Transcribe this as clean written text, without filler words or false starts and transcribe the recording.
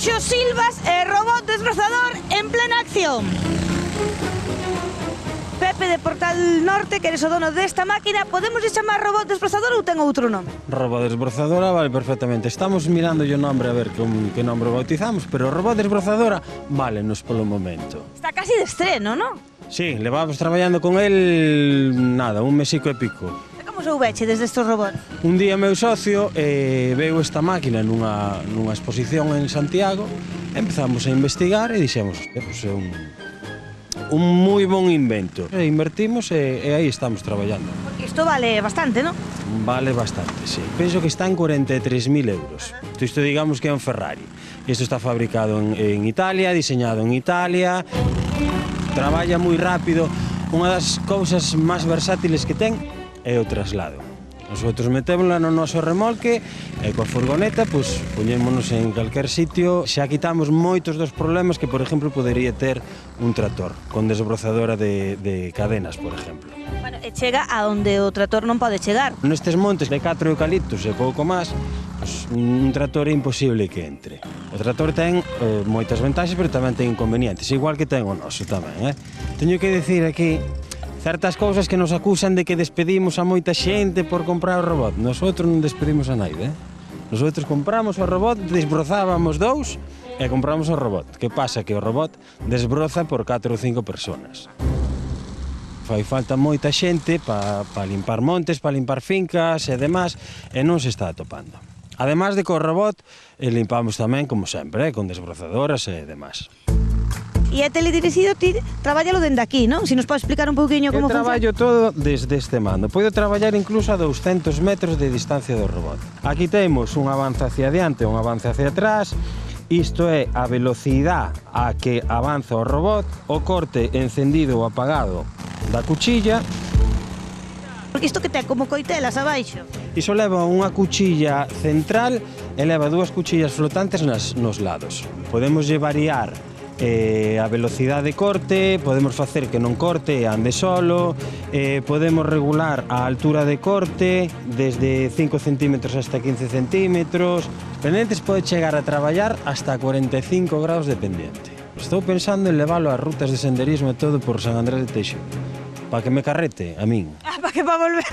Serxio Silvas e robot desbrozador en plena acción. Pepe de Portal Norte, que eres o dono desta máquina, podemos chamar robot desbrozador ou ten outro nome? Robot desbrozadora vale perfectamente. Estamos mirando o nombre a ver que nombre bautizamos, pero robot desbrozadora válenos polo momento. Está casi de estreno, non? Sí, levamos traballando con el, nada, un mesico e pico. E como soubeche desde estes robots? Un día meu socio veu esta máquina nunha exposición en Santiago, empezamos a investigar e dixemos, pues é un moi bon invento. E invertimos e aí estamos traballando. Porque isto vale bastante, non? Vale bastante, sí. Penso que está en 43.000 euros. Isto digamos que é un Ferrari. Isto está fabricado en Italia, diseñado en Italia, traballa moi rápido. Unha das cousas máis versátiles que ten é o traslado. Nosotros metémola no noso remolque e coa furgoneta, pois, poñémonos en calquer sitio. Xa quitamos moitos dos problemas que, por exemplo, podería ter un tractor con desbrozadora de cadenas, por exemplo. Bueno, e chega a onde o trator non pode chegar. Nestes montes de 4 eucaliptos e pouco máis, pois, un tractor é imposible que entre. O tractor ten moitas vantaxes, pero tamén ten inconvenientes, igual que ten o noso tamén. Teño que dicir aquí certas cousas que nos acusan de que despedimos a moita xente por comprar o robot. Nosotros non despedimos a naide. Nosotros compramos o robot, desbrozábamos 2 e compramos o robot. Que pasa? Que o robot desbroza por 4 ou 5 personas. Fai falta moita xente para limpar montes, para limpar fincas e demás, e non se está atopando. Además de que o robot limpamos tamén, como sempre, con desbrozadoras e demás. E é teledirixido, ti trabállalo dende aquí, non? Si nos pode explicar un pouquiño como funciona. Traballo todo desde este mando. Podo traballar incluso a 200 metros de distancia do robot. Aquí temos un avance hacia adiante e un avance hacia atrás. Isto é a velocidade a que avanza o robot, o corte encendido ou apagado da cuchilla. Porque isto que ten como coitelas abaixo. Iso leva unha cuchilla central e leva 2 cuchillas flotantes nos lados. Podemos variar a velocidade de corte, podemos facer que non corte e ande solo, podemos regular a altura de corte desde 5 centímetros hasta 15 centímetros. Pendentes pode chegar a traballar hasta 45 graus de pendiente. Estou pensando en leválo a rutas de senderismo e todo por San Andrés de Teixeira, para que me carrete a min. Para que va a volver.